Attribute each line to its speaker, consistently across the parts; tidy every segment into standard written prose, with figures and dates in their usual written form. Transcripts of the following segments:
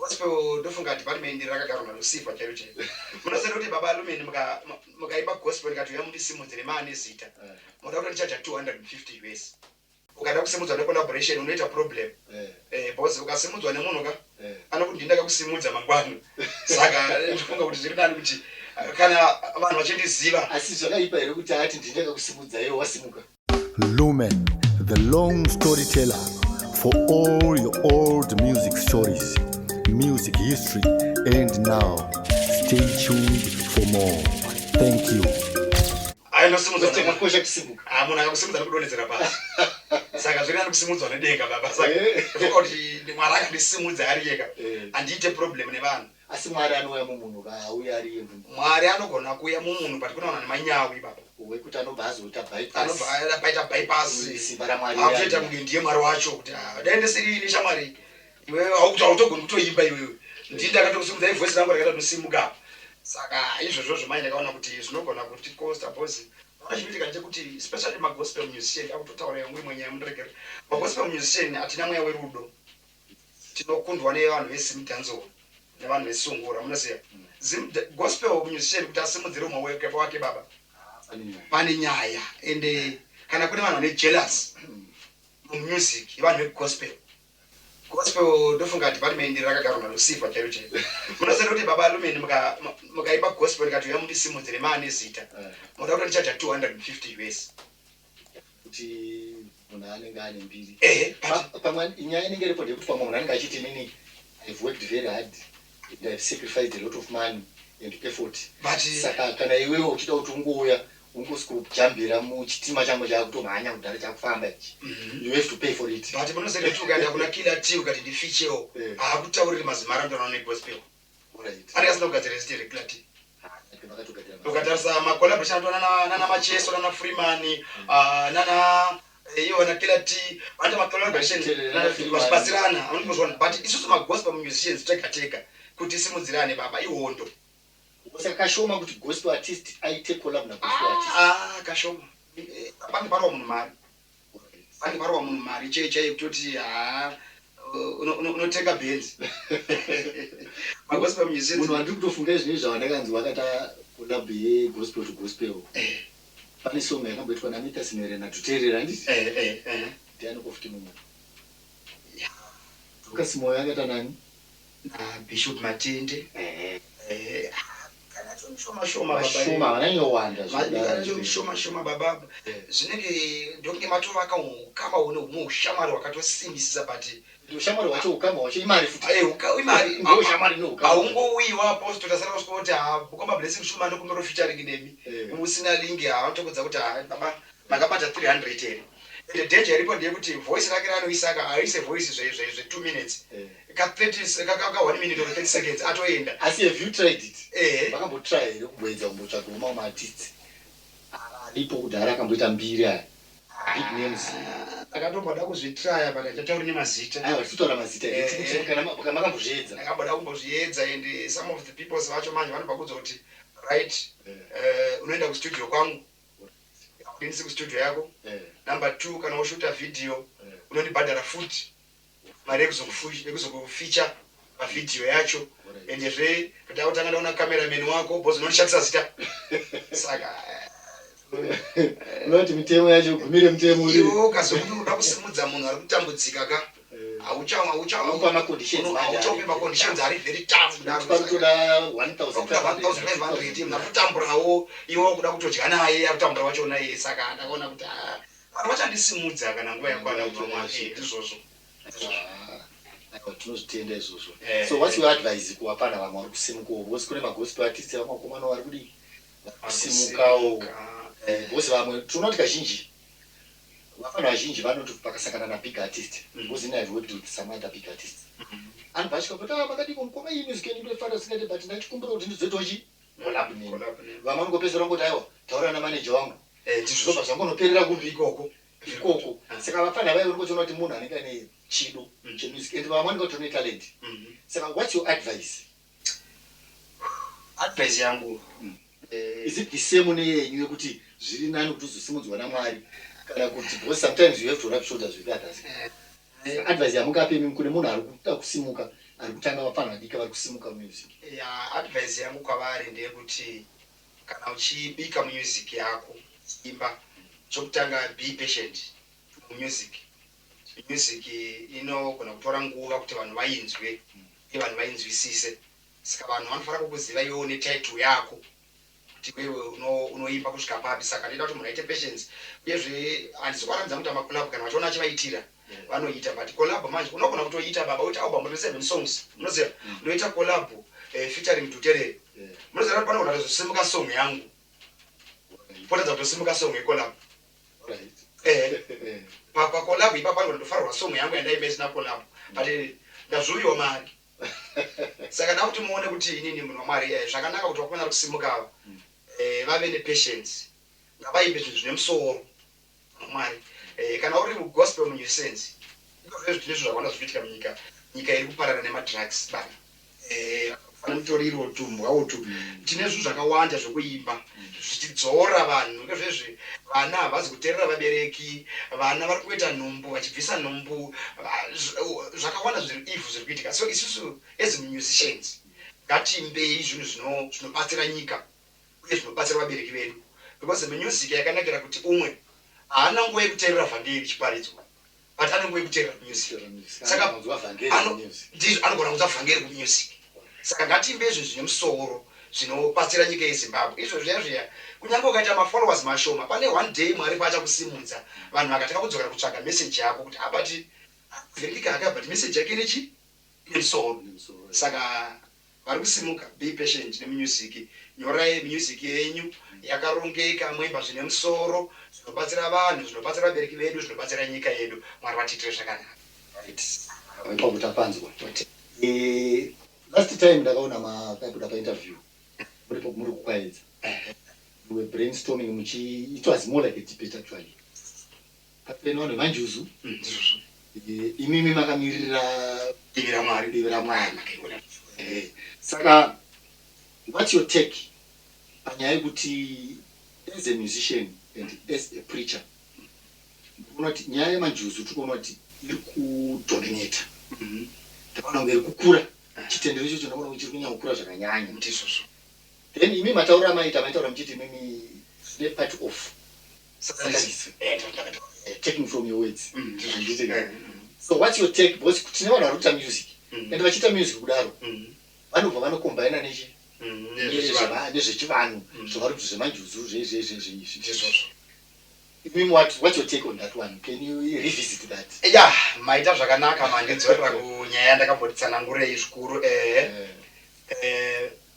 Speaker 1: gospel ndofunga department rakagarwa nalusifa chairo chairo. Munosema kuti baba alumeni mukaipa gospel ikati yamundisimudzire mane zita. Munoda kuti ndichacha 250 US. Ukada kusimudzwa ne collaboration unoita problem. Boss ukasimudzwa nemunhu ka anokuti ndakakusimudza mangwani. Saka ndifunga kuti zviri nani kuti kana vanhu vachindiziva
Speaker 2: asi zvakaipa here kuti ati ndinakakusimudza iwe wasimuka.
Speaker 3: Lumen, the long storyteller for all your old music stories, music history, and now stay tuned for more. Thank you.
Speaker 1: Ainosimudza
Speaker 2: Kosha kusimuka.
Speaker 1: Munhu akakusimudza nekudonhedzera pasi. Saka zviri nani kusimudzwa nedenga baba. Saka ndifunga kuti Mwari akandisimudza ari ega. Andiite problem nevanhu.
Speaker 2: Asi Mwari anouya mumunhu kauya ari imvu.
Speaker 1: Mwari anogona kuuya mumunhu but kunoona nemanyawi baba.
Speaker 2: Wekuti anobva azoita bypass.
Speaker 1: Anobva aita bypass.
Speaker 2: Simba raMwari.
Speaker 1: Akutoita kunge ndiye Mwari wacho kuti daende siri shamwari. Iwe hautogoni kutoimba iwewe. Ndini ndakatokusimudza ivoice rangu rakaita kusimuka. Saka izvozvo zvomai ndakaona kuti zvinogona kuti costa boss. Achiitika ndekuti especially magospel musician akutotaura yamwe mwenye mundiregera. Magospel musician atina mweya werudo. Tinokundwa nevanhu vesimtanzo. Nevanhu vesungura munoziva. Gospel musician kuti asimudzire umwe wake baba. Pane nyaya ende kana kune vanhu vane jealous music yevanhu vegospel. Gospel ndofunga department rakagarwa nalusifa chairo chairo. Munosema kuti baba alumeni mukaipa gospel ikati yamundisimudzire mane zita. Munoda kuti ndichacha 250 US.
Speaker 2: Kuti munhu anenge ane mbiri.
Speaker 1: Pamwe
Speaker 2: nyaya inenge iripo ndekuti pamwe munhu anenge achiti inini I've worked very hard and I've sacrificed a lot of money and effort. Saka kana iwewe uchida kuti ungouya ungosukujambira muchitima changu chakutomhanya kudhara chakufamba ichi. You have to pay for it.
Speaker 1: But munosema kuti ukaenda kuna kila tea ukati ndifichewo hakutauriri mazimara ndinoona negospel. Ari asina kugadzira zita regular tea. Ukatarisa macollaboration atona nana Macheso nana Freeman nana iona kila tea vanoita macollaboration vachibatsirana vanozwana but isusu magospel musicians tega kuti simudzirane baba ihondo.
Speaker 2: Saka kashoma kuti gospel artist aite collab na gospel artist.
Speaker 1: Kashoma. Pane parwa munhu mari. Pane parwa munhu mari cheche kutoti unotenga benzi. Magospel musicians
Speaker 2: munhu andiri kutofunga izvi zvavandakanzwa akata collab ye gospel to gospel. Pane song yakamboitwa naMita Sinere natuterera handiti? Ndiani kofuti mumwe. Lucas Moyo akata nani?
Speaker 1: Bishop Matende. Shoma
Speaker 2: vananyowanda
Speaker 1: shoma baba zvinenge ndokunge matova akaukama une umwe ushamwari wakatosimbisisa but
Speaker 2: ushamwari wacho ukama wacho imari futi
Speaker 1: imari
Speaker 2: ushamwari noukama
Speaker 1: haungowiwa apostle tasara kusvika kuti bukoma blessing shuma ndokumbero featuring nemi usina lingi havanotokodza kuti baba makabata 300 here the danger iripo ndeyekuti voice rake ranoisaka haise voice zve 2 minutes ka 1 minute or 30 seconds atoenda.
Speaker 2: Asi have you tried it? Vakambotry here kubwedza kumbotsvaga umwe maartist alipo kudhara akamboita mbiri aya big names
Speaker 1: akatomboda kuzvitrya but achatauri nemazita.
Speaker 2: Aiwa titotaura mazita kana makambozviedza.
Speaker 1: Ndakamboda kumbozviedza and some of the people vacho manje vanobva kudza kuti right unoenda kustudio kwangu ndinisi kustudio yako. Number 2 kana ushuta video unondibhadhara futi mari yekuzokufeature pavidhiyo yacho ende zve kuti autanga ndaona cameraman wako bozi unonishandisa zita. Saka
Speaker 2: unoti mitemo yacho gumire mutemo uri
Speaker 1: ukazokuti unoda kusimudza munhu ari kutambudzika ka
Speaker 2: auchaupa
Speaker 1: maconditions ari very tough
Speaker 2: kutoda 1500
Speaker 1: nakutamburawo iwo kuda kutodya naye akutambura wachona iye. Saka ndakaona kuti vanhu vachandisimudza kana nguva yakwana kuti ndizvozvo
Speaker 2: tinozvitenda izvozvo. So what's your advice kuvapana vamwe vari kusimukawo bosi kune magospel artist vamakomana vari kudii kusimukawo bosi vamwe tinoti kazhinji vafana vazhinji vanoti pakasangana nabig artist bosi ine I've worked with some other big artists anobva achika kuti makadiko mukoma iyi music yedu ndoifana singade but ndachikumbura kuti ndizoitawo chi collab neni vamwe vanongopedzera ngoti aiwa taura namanager wangu ndizvobva zvangonoperera kupi ikoko. Saka vafana vaiva ngotiona kuti munhu anenge ane chido chemusic and vamwe vanenge vatori netalent. Saka what's your advice?
Speaker 1: Advice yangu
Speaker 2: is it the same neyenyu yekuti zviri nani kuti uzosimudzwa naMwari kana kuti because sometimes you have to rub shoulders with others. Advice yamungape mimi kune munhu ari kuda kusimuka ari kutanga vafana vadiki vari kusimuka music.
Speaker 1: Ya advice yangu kwavari ndeyekuti kana uchibika music yako imba chokutanga be patient music inogona kutora nguva kuti vanhu vainzwe vanhu vainzwisise. Saka vanhu vanofanira kukuziva iwewo netitle yako kuti wewe unoimba kusvika papi. Saka ndoda kuti munhu aite patience. Uyezve handisi kuvaratidza kuti amakolabhu kana vachiona achivaitira vanoita, but collab manje unogona kutoita baba uti album ine 7 songs unoziva unoita collab featuring Duterere unoziva kuti panogona kuzosimuka song yangu potedza kutosimuka song yecollab pacollab ipapo panogona kutofarwa song yangu yandaimba isina collab but ndazviuyiwa mari. Saka da kuti muone kuti inini munhu wamwari zvakanaka kuti vakufanira kusimuka vave nepatience ngavaimbe zvinhu zvine musoro mwari. Kana uri mugospel munyusense izvozvo zvine zvakawanda zvichiitika munyika. Nyika iri kuparara nemadrugs bana fana mutoriro tumbwa utu tine zvinhu zvakawanda zvekuimba zvichidzora vanhu. Izvezve vana havazi kuteerera vabereki, vana vari kuita nhumbu vachibvisa nhumbu, zvakawanda zviri ivhu zviri kuitika. So isusu as musicians ngatiimbei zvinhu zvinobatsira nyika uye zvinobatsira vabereki vedu, because music yakanakira kuti umwe haana nguva yekuteerera vhangeri chiparidzwa but ane nguva yekuteerera music. Saka anogona kunzwa vhangeri kumusic. Saka ngatiimbe izvo zvine musoro zvinobatsira nyika yeZimbabwe. Izvo zviya kunyange ukaita mafollowers mashoma, pane one day mwari pachakusimudza vanhu vakatanga kudzokera kutsvaga message yako kuti abati vhengika aka but message yake ine musoro. Saka vari kusimuka, be patient nemusic. Nyorai music yenyu yakarongeka, moimba zvine musoro zvinobatsira vanhu, zvinobatsira vabereki vedu, zvinobatsira nyika yedu. Mwari vatiitire zvakanaka.
Speaker 2: Tapanzwa. Last time ndakaona makabuda painterview muripo muri kukwaedza. You were brainstorming it was more like a debate actually. Kapena vanhu vanjuzu imimi makamirira mwari. Saka what's your take panyaya yekuti as a musician and as a preacher unoti nyaya yemanjuzu tikuona kuti iri kudominate. Ndakaona kunge iri kukura chitendero ichocho, ndakaona kuti chiri kunyanya kukura zvakanyanya ndizvozvo. Then imi mataura maitaura muchiti mimi the part of taking from your words. So what's your take? Because tine vanhu vari kuita music and vachiita music kudaro vanobva vanokombaina nezvechivanhu zvavari kuti zvemanjuzu zvezvizvozvo. What's your take on that one? Can you revisit that?
Speaker 1: Yeah, maita zvakanaka mandidzorera kunyaya yandakambotsanangurei zvikuru.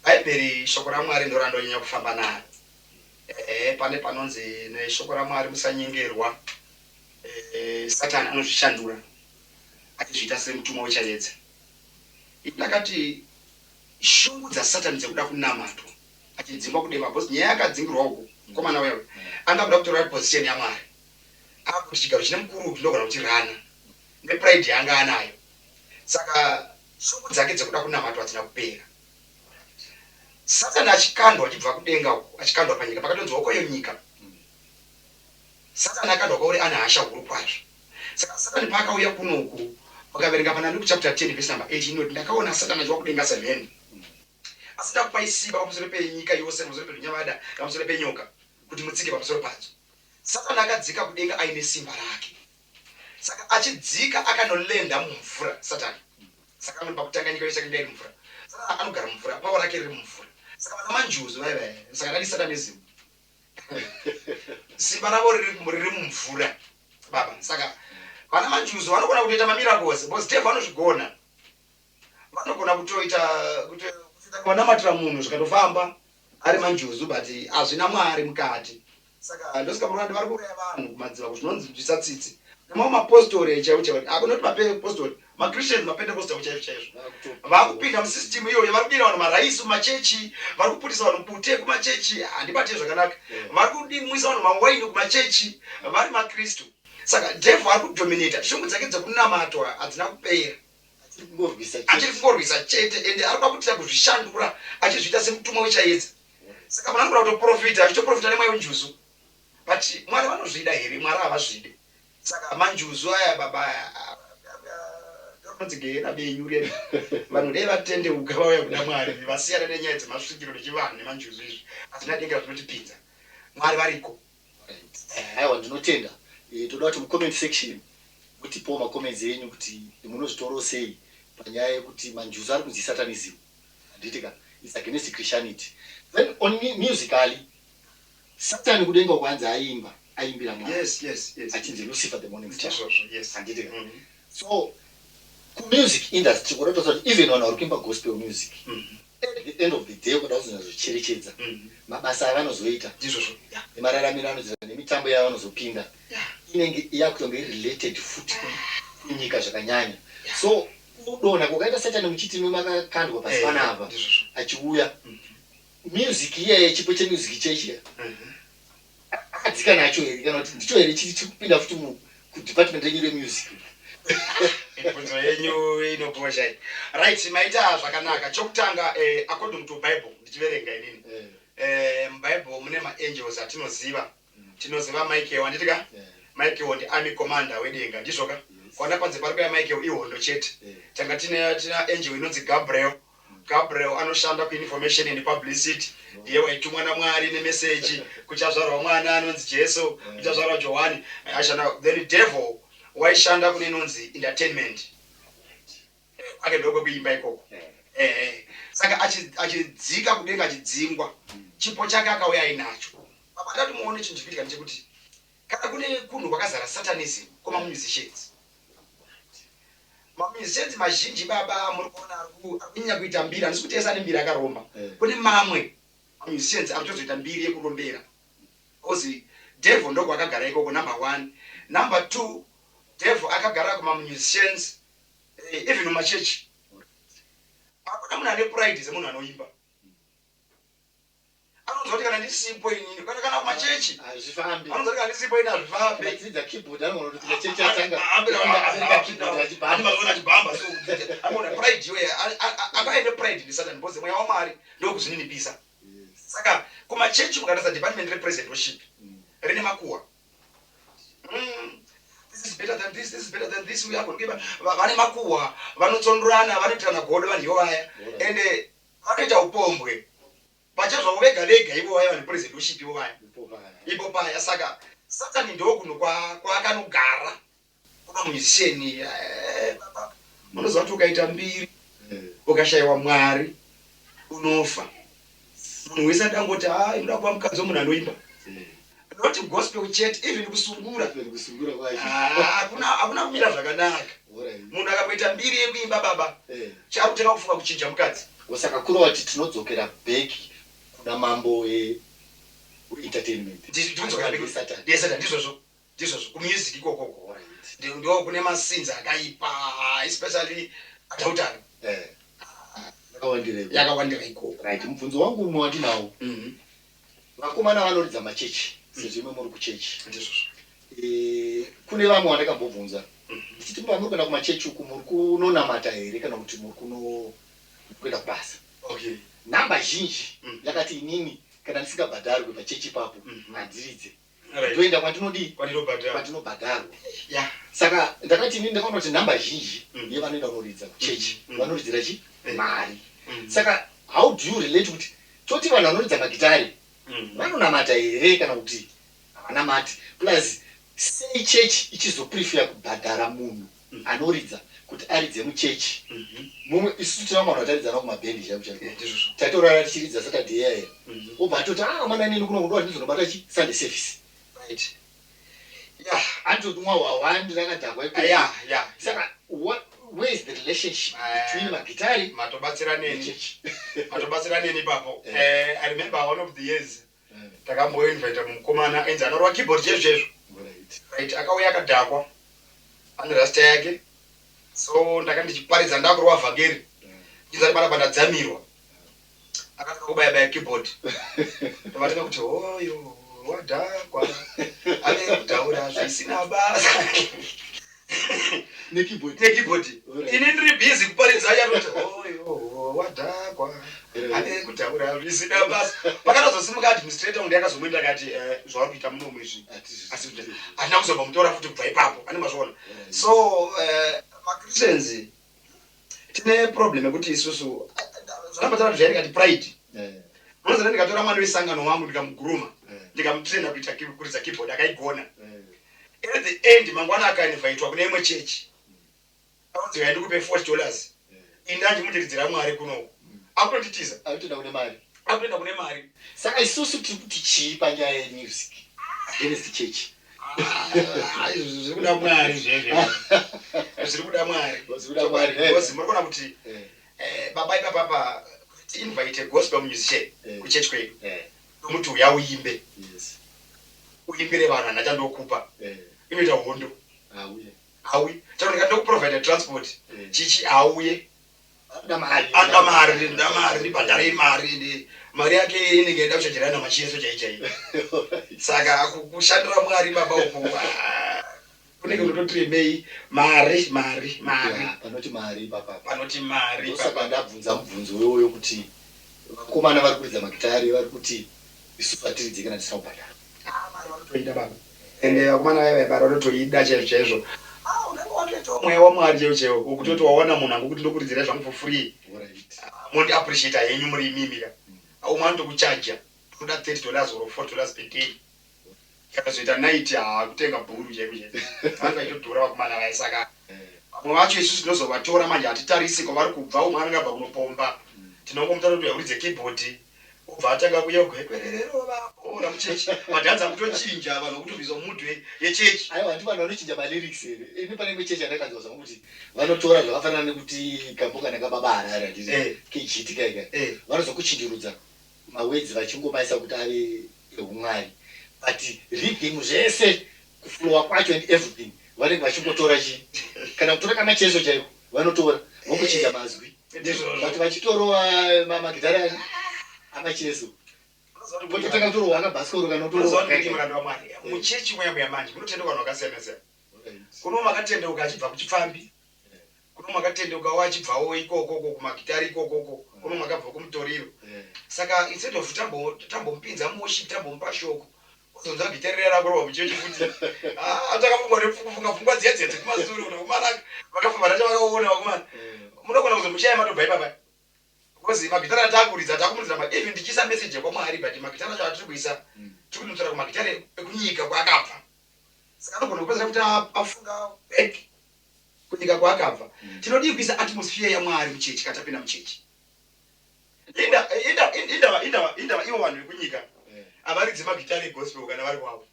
Speaker 1: Bhaibheri shoko raMwari ndo randonyanya kufamba nayo. Pane panonzi neshoko raMwari musanyengerwa. Satani anozvishandura achizviita semutumwa wechaedza. Ndakati shungu dzaSatani dzekuda kunamatwa achidzingwa kudenga, because nyaya yakadzingirwa uko komana wewe angabuda kutora position yaMwari akuti chigaro chine mukuru ndogona kuchirana nepride yanga anayo. Saka shungu dzake dzekuda kunamatwa hadzina kupera. Satani achikandwa achibva kudenga uko, achikandwa panyika pakatonzwa uko nyika. Satani akandwa kwauri ana hasha huru kwazvo. Saka Satani paakauya kunoku pakaverenga pana Luke chapter 10 verse number 18 inoti ndakaona Satani achibva kudenga 7 asida kupa simba pamusoro penyika yose, pamusoro penyavada, pamusoro penyoka kuti mutsike pamusoro padzo. Satani akadzika kudenga aine simba rake. Saka achidzika akanolenda mumvura Satani. Saka anobva kutanga nyika yose akaenda iri mumvura. Saka anogara mumvura, pawa rake riri mumvura. Saka vana manjuzu vai saka ndati Satanism. Simba ravo riri mumvura baba. Saka vana manjuzu vanogona kutoita mamiracles, because devil vanozvigona. Vanogona kutoita vanamatira munhu zvikatofamba ari manjuzu but hazvina Mwari mukati. Saka ndosika murandi vari kuuraya vanhu kumadziva kuzvinonzi bvisatsitsi nemamwe mapostori chaivo akunoti mapostori maChristians mapentecosta chaizvo vakupinda musystem iyoyo. Vari kudira vanhu maraisi mumachechi, vari kuputisa vanhu bute kumachechi, handibate zvakanaka. Vari kudimwisa vanhu mawaini kumachechi, vari maKristu. Saka devil ari kudominata, shungu dzake dzekunamatwa hadzina kupera, achiri kungorwisa chete ende ari kwakutira kuzvishandura achizviita semutumwa wechaedza. Saka vanhu vanogona kutoprofita achitoprofita nemweya wenjuzu, but Mwari vanozvida here? Mwari havazvide. Saka manjuzu aya baba kunonzigera benyure vanhu dai vatende ugavauya kuda Mwari vasiyana nenyaya dzemasvikiro nechivanhu nemanjuzu izvi hatina denga tinotipinza Mwari variko.
Speaker 2: Aiwa ndinotenda. Toda kuti mucomment section mutipowo macomments enyu kuti munozvitora sei panyaya yekuti manjuzu ari kunzi satanism. Handitika it's against Christianity. Then on musically Satan kudenga kwanza aimbira Mwari.
Speaker 1: Yes.
Speaker 2: Achinzi Lucifer the morning star.
Speaker 1: Yes.
Speaker 2: Handitika. So music industry kuratidza even when arikuimba gospel music at the end of the day kuda kuzocherechedza mabasa avanozoita
Speaker 1: ndizvozvo
Speaker 2: nemararamiro anozoita nemitambo yavanozopinda inenge yakutonge related futi kunyika zvakanyanya. So udona kukaita Satan muchiti nemakakandwa pasi panapa achiuya music iyeye chipo chemusic chechi akadzika nacho here kana kuti ndicho here chiti chikupinda futi kudepartment renyu remusic.
Speaker 1: Ibvunzo yenyu inokosha. Right, maita zvakanaka. Chokutanga according to Bible ndichiverenga inini. MuBible mune maangels atinoziva. Tinoziva Michael wanditika? Michael ndi army commander wedenga ndizvoka. Kwana panze pari kuya Michael ihondo chete. Tanga tina angel inonzi Gabriel. Gabriel anoshanda kuinformation and publicity. Iye waitumwa naMwari nemessage kuchazvarwa mwana anonzi Jesu, kuchazvarwa Johani. Ashana then devil waishanda kune inonzi entertainment akendoko kuimba ikoko saka achidzika kudenga achidzingwa chipo chake akauya ainacho papatatu muone chinhu chikuitika ndechekuti kana kune kunhu kwakazara satanism musicians mazhinji baba muri kuona akunyanya kuita mbiri handisi kuti ese ane mbiri akaromba kune mamwe musicians akutozoita mbiri yekurombera because devil ndoko akagara ikoko number 1. Number 2, devil akagara musicians even mumachechi akuna munhu ane pride semunhu anoimba anonzwa kuti kana ndisipo inini kana kumachechi
Speaker 2: hazvifambi
Speaker 1: anonzwa kuti kana ndisipo ini hazvifambi
Speaker 2: achidza keyboard anoona kuti chechi atanga
Speaker 1: ambaona chibhamba so amona pride iwe akaende pride nesatan because mweya waMwari ndokuzvininipisa saka kumachechi mukatarisa department represent worship rine makuwa this is better than this is better than this we are going to give vane makuwa vanotsondorana vanoitana godo vanhu ivaya ende vanoita upombwe pachazvavo vega vega ivo vaya vane president worship ivo vaya ipo paya saka Satani ndokunhu kwakanogara kuna musician unoziva kuti ukaita mbiri ukashayiwa Mwari unofa. Munhu wese adangoti inoda kuva mukadzi womunhu anoimba not gospel chete even kusungura hakuna kumira zvakanaka. Munhu akaita mbiri yekuimba baba charutanga kufunga kuchinja mukadzi.
Speaker 2: Saka kurova kuti tinodzokera back kuna mambo entertainment
Speaker 1: ndizvozvo kumusic ikokoko ndo kune masinzi akaipa especially atautano yakawandira ikoko.
Speaker 2: Right, mubvunzo wangu umwe wandinawo vakomana vanoridza machechi sezvo imwe muri kuchechi kune vamwe vandakambobvunza ndichiti muri kuenda kumachechi uku muri kunonamata here kana kuti muri kuenda kubasa. Namba zhinji yakati inini kana ndisingabhadharwe pachechi ipapo handiridze toenda kwatinobhadharwa. Saka ndakati inini ndakaona kuti namba zhinji yevanoenda kunoridza kuchechi vanoridzira chi mari. Saka how do you relate kuti toti vanhu vanoridza magitari vanonamata here kana kuti havanamati plus sei chechi ichizoprefer kubhadhara munhu anoridza kuti aridze muchechi mumwe isusu tinamwana wataridzana kumabhendi tatorara tichiridza Saturday yaya obva atoti mana nini kuno kudoa ndizonobata chi Sunday service andoti mwa wawandi rakadhakwa saka where is the relationship between magitari
Speaker 1: matobatsiraneni ipapo. I remember one of the years takamboinvita mukomana ainzi anorwa keyboard chezvezvo right akauya akadhakwa ane rasta yake so ndakandichiparidza ndakurwa vhangeri izari panapa ndadzamirwa akataka kubaya keyboard tovatanga kuti oyo wadhakwa ave kutaura zvisina basa nekeyboard ini ndiri busy kuparidza ayaroti oyo wadhakwa ave kutaura zvisina basa pakatozosimuka administrator ungu yakazomwenda akati zvauri kuita munomu izvi hatina kuzobva mutora futi kubva ipapo ane mazviona. So maChristians tine problem yekuti isusu zvakambatana zvairika ti pride unozana ndikatora mwana wesangano wangu ndikamuguruma ndikamutraina kuridza keyboard akaigona at the end mangwana akainvitwa kune imwe chechi aunzi ndikupe $40 indanji mundiridzira mwari kuno akutotitiza akutoenda kune mari
Speaker 2: saka isusu tiri kuti chii panyaya yemusic Genesis Church
Speaker 1: zviri kuda mwari zviri kuda mwari because murikuona kuti baba ipapapa invite gospel musician kuchechi kwedu nomuti uya uimbe uimbire vanhu hana chandokupa inoita hondo auye chano ndikandokuprovide transport chichi auye anda mari ndibhadhare mari yake inenge ida kuchajerana machienso chaichaiyo saka kushandira mwari baba uko kunenge kunototiremei mari panoti mari
Speaker 2: saka ndabvunza mubvunzo wewoyo kuti vakomana vari kuridza magitari vari kuti isusu atiridzikana tisina kubhadhara
Speaker 1: mari vanotoida baba ende vakomana vaivabara vanotoida chaizvo unenge watoitawo mweya wamwari chaiwo wokutoti waona munhu angokuti ndokuridzira zvangu for free mundi appreciate henyu muri imimira umwe anotokuchaja toda $30 or $40 per day kakazoita night kutenga bhuru chaivo vanhu vaitodhura vakomana vai saka vamwe vacho isusu tinozovatora manje hatitarisi kwavari kubva umwe anenge abva kunopomba tinongomutara kuti uridze keyboard ubva atanga kuya kugwekwererero vaora muchechi madhanzi akutochinja vanhu vakutobvisa mumudwe yechechi
Speaker 2: aiwa handi vanhu vanochinja malyrics here ini pane imwe chechi andakanzwa zvangu kuti vanotora zvakafanana nekuti kamboka nakababa harara ndii kejitika ika vanozokuchinjurudza mawedzi vachingomaisa kuti ave eumwari but rhythm zvese kuflowa kwacho and everything vanenge vachingotora chii kana kutora kamacheso chaiko vanotora vokuchinja mazwi but vachitorowa magitari amacheso vototanga kutorowa akabhasikoro kana
Speaker 1: murando wamwari muchechi mweya manje munotendeuka vanhu vakasiyana-siyana kuno makatendeuka achibva kuchifambi kuno makatendeuka wachibvawo ikokoko kumagitari ikokoko kuno makabva kumutoriro saka instead of tambomupinza moshi tambomupa shoko uzonza gitari rerakurwa muchechi kuti atakafungwa pfungwa dziedzedze kumasuri kuno kumana vakafamba nacho vakaona vakomana munogona kuzomushaya matobva ipapa because magitari atakuridza takumuridza even ndichisa message kwamwari but magitari acho atiri kuisa tiri kumutora kumagitari ekunyika kwaakabva saka anogona kupedzera kuti afunga back kunyika kwaakabva tinodii kuisa atmosphere yamwari muchechi katapinda muchechi indava ivo vanhu vekunyika avaridzi magitari egospel kana vari kwavo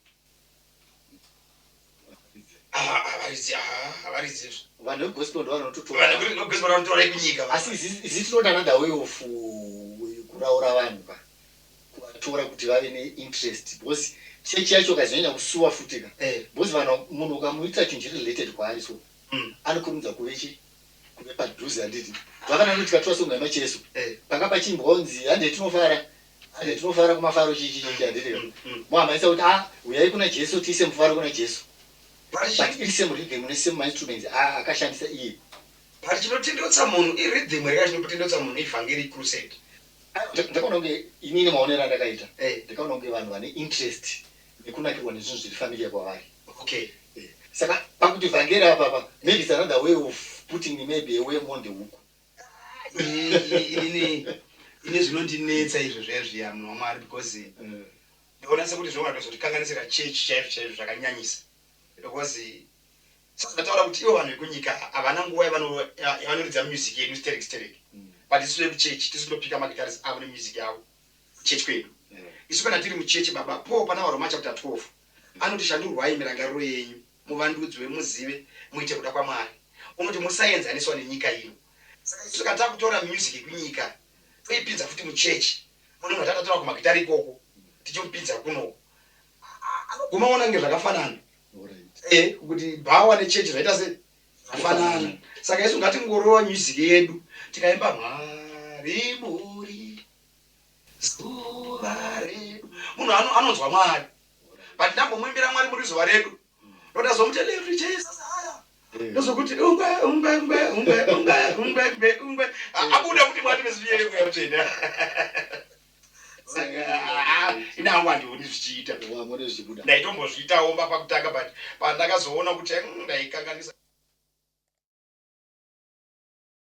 Speaker 1: avaridzi
Speaker 2: vanhu vegospel
Speaker 1: ndovanotora ikunyika
Speaker 2: asi izi tinoda another way of kuraura vanhu pa kuvatora kuti vave neinterest because chechi yacho kazonyanya kusuwa futika because munhu ukamuita chinhu chiri related kwaari so anokurumidza kuve padhuze handiti vakananga kuti tikatora songa yemacheso panga pachimbonzi hande tinofara kumafaro chichi handiti mohamaisa kuti uyai kuna jesu tiise mufaro kuna jesu but iri same rhythm mune same instruments akashandisa iye
Speaker 1: but chinotendotsa munhu irhythm reka chinotendotsa munhu evangelic crusade
Speaker 2: ndakaona kunge inini maonero andakaita ndakaona kunge vanhu vane interest nekunakirwa nezvinhu zviri familiar kwavari
Speaker 1: okay
Speaker 2: saka pakuti vhangeri apapa maybe it's another way of putting maybe away on the hook
Speaker 1: ine zvinondinetsa izvo zvaizviya munhu wamwari because ndinoona sekuti zvinongazotikanganisira chechi chaizvo zvakanyanyisa because sazvataura kuti ivo vanhu vekunyika havana nguva yavanoridza music yedu sterek but isu vekuchechi tisindopika magitaris avo nemusic yavo kuchechi kwedu isu kana tiri muchechi baba po pana varoma chapter 12 anoti shandurwai mirangariro yenyu muvandudzwe muzive muite kuda kwamwari unoti musaenzaniswa nenyika ino saka isu kana takutora music yekunyika toipinza futi muchechi munhu atatatora kumagitari ikoko tichimupinza kunoko anogomaona nge zvakafanana kuti bhawa nechechi zvaita se zvafanana saka isu ngatingorowa music yedu tikaimba mwari muri zuva redu munhu anonzwa mwari but ndambomwimbira mwari muri zuva redu ndodazomutelefri jesus haya ndozokuti ungwe abuda kuti mwati veziviyere kuyamutenda inangu handioni zvichiita ndaitombozviitawo pakutanga but pandakazoona kuti ndaikanganisa